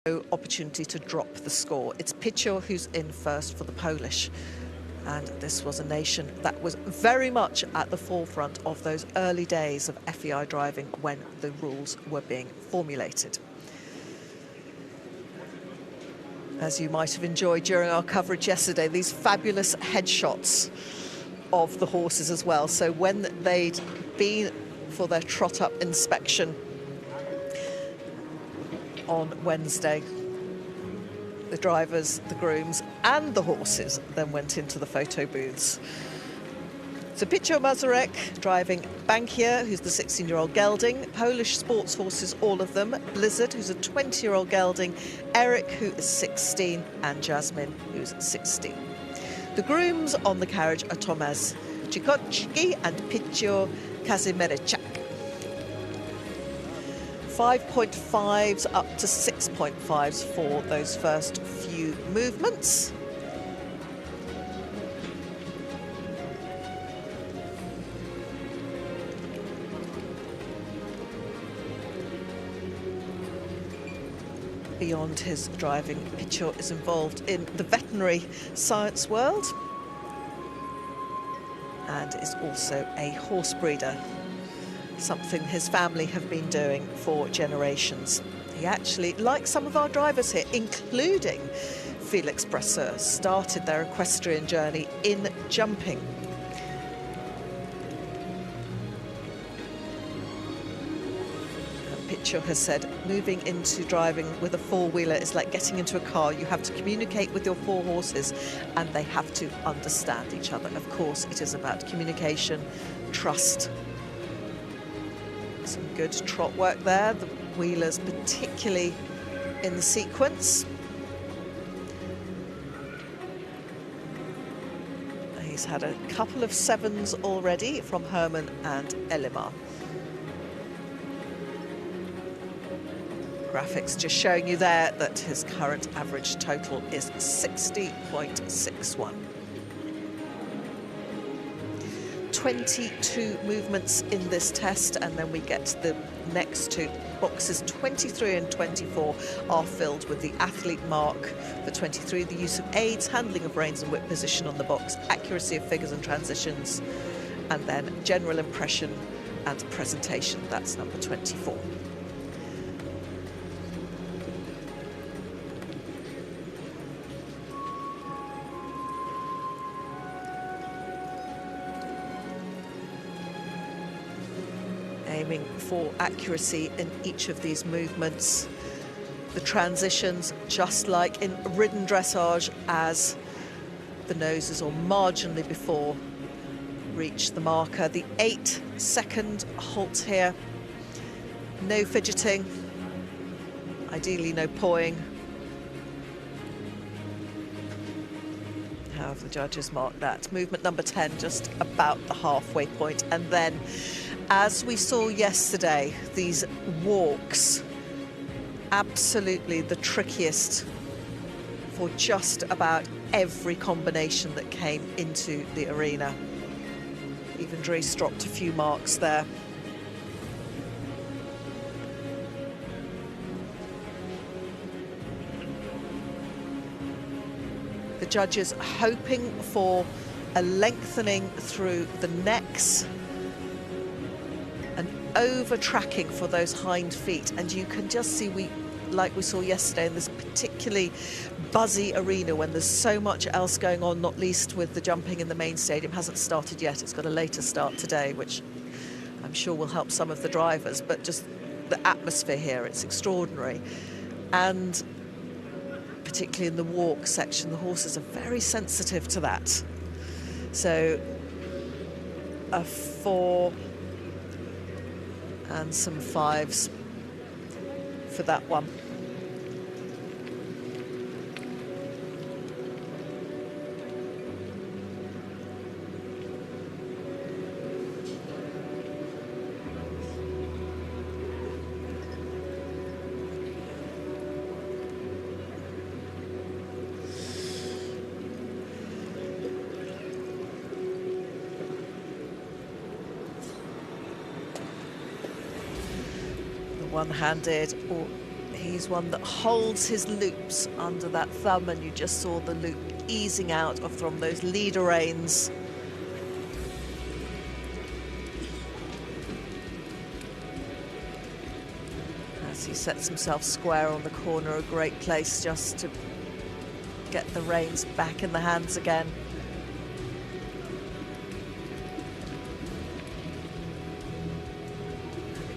no opportunity to drop the score. It's Piotr who's in first for the Polish. And this was a nation that was very much at the forefront of those early days of FEI driving when the rules were being formulated. As you might have enjoyed during our coverage yesterday, these fabulous headshots of the horses as well. So when they'd been for their trot-up inspection on Wednesday, the drivers, the grooms and the horses then went into the photo booths. So Piotr Mazurek driving Bankier, who's the 16-year-old gelding, Polish sports horses, all of them, Blizzard, who's a 20-year-old gelding, Eric, who is 16, and Jasmine, who's 16. The grooms on the carriage are Tomasz Chikocki and Piotr Kazimierczak. 5.5s up to 6.5s for those first few movements. Beyond his driving, Piotr is involved in the veterinary science world and is also a horse breeder, something his family have been doing for generations. He actually, like some of our drivers here, including Felix Brasseur, started their equestrian journey in jumping. And Piotr has said, moving into driving with a four-wheeler is like getting into a car. You have to communicate with your four horses and they have to understand each other. Of course, it is about communication, trust. Some good trot work there, the wheelers particularly in the sequence. He's had a couple of sevens already from Herman and Elimar. Graphics just showing you there that his current average total is 60.61. 22 movements in this test, and then we get to the next two. Boxes 23 and 24 are filled with the athlete mark. For 23, the use of aids, handling of reins and whip position on the box, accuracy of figures and transitions, and then general impression and presentation. That's number 24. Aiming for accuracy in each of these movements. The transitions, just like in ridden dressage, as the noses or marginally before reach the marker. The 8-second halt here. No fidgeting, ideally no pawing. How have the judges marked that? Movement number 10, just about the halfway point. And then, as we saw yesterday, these walks, absolutely the trickiest for just about every combination that came into the arena. Even Dries dropped a few marks there. The judges hoping for a lengthening through the necks, and over tracking for those hind feet. And you can just see, like we saw yesterday in this particularly buzzy arena when there's so much else going on, not least with the jumping in the main stadium. Hasn't started yet, it's got a later start today, which I'm sure will help some of the drivers, but just the atmosphere here, it's extraordinary. And particularly in the walk section, the horses are very sensitive to that. So a 4 and some 5s for that one. One-handed, or he He's one that holds his loops under that thumb, and you just saw the loop easing out from those leader reins. As he sets himself square on the corner, a great place just to get the reins back in the hands again.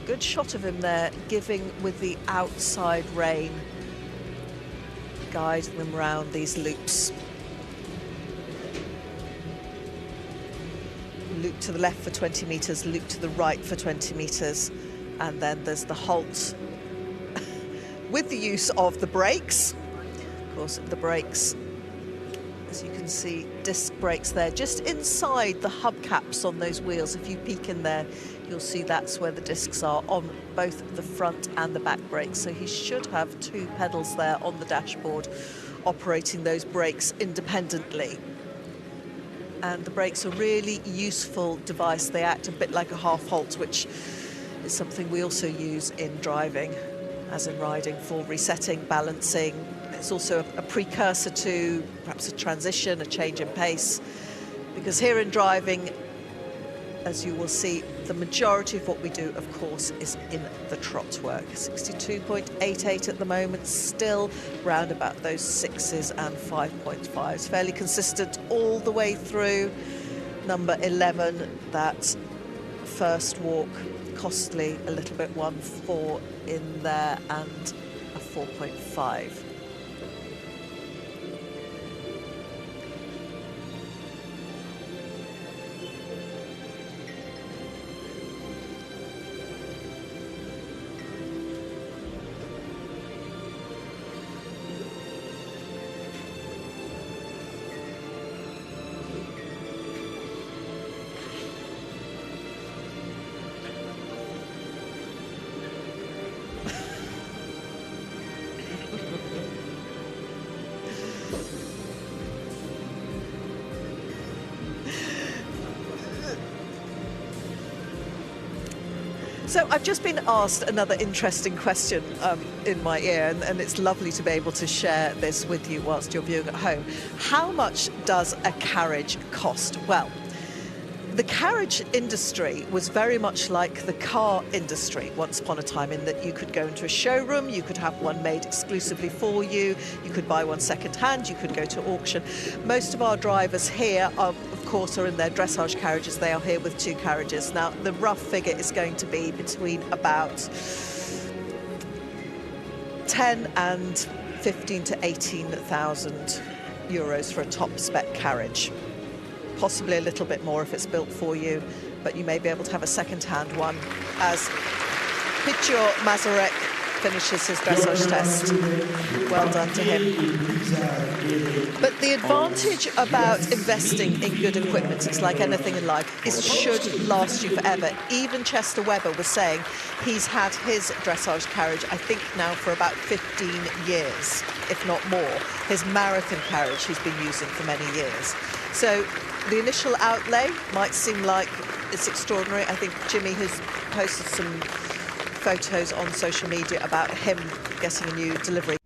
Good shot of him there, giving with the outside rein, guiding them round these loops. Loop to the left for 20 metres, loop to the right for 20 metres, and then there's the halt with the use of the brakes. Of course, the brakes, as you can see, disc brakes there, just inside the hubcaps on those wheels. If you peek in there, you'll see that's where the discs are on both the front and the back brakes. So he should have two pedals there on the dashboard operating those brakes independently. And the brakes are a really useful device. They act a bit like a half halt, which is something we also use in driving, as in riding, for resetting, balancing. It's also a precursor to perhaps a transition, a change in pace, because here in driving, as you will see, the majority of what we do, of course, is in the trot work. 62.88 at the moment, still round about those 6s and 5.5s. Fairly consistent all the way through. Number 11, that first walk, costly, a little bit 1-4 in there, and a 4.5. So I've just been asked another interesting question in my ear, and it's lovely to be able to share this with you whilst you're viewing at home. How much does a carriage cost? Well, the carriage industry was very much like the car industry once upon a time, in that you could go into a showroom, you could have one made exclusively for you, you could buy one second-hand, you could go to auction. Most of our drivers here are, of course, are in their dressage carriages. They are here with two carriages. Now, the rough figure is going to be between about 10 and 15 to 18,000 euros for a top spec carriage. Possibly a little bit more if it's built for you, but you may be able to have a second-hand one as Piotr Mazurek finishes his dressage test. Well done to him. But the advantage about investing in good equipment, it's like anything in life, is it should last you forever. Even Chester Webber was saying he's had his dressage carriage, I think now for about 15 years, if not more. His marathon carriage he's been using for many years. So the initial outlay might seem like it's extraordinary. I think Jimmy has posted some photos on social media about him getting a new delivery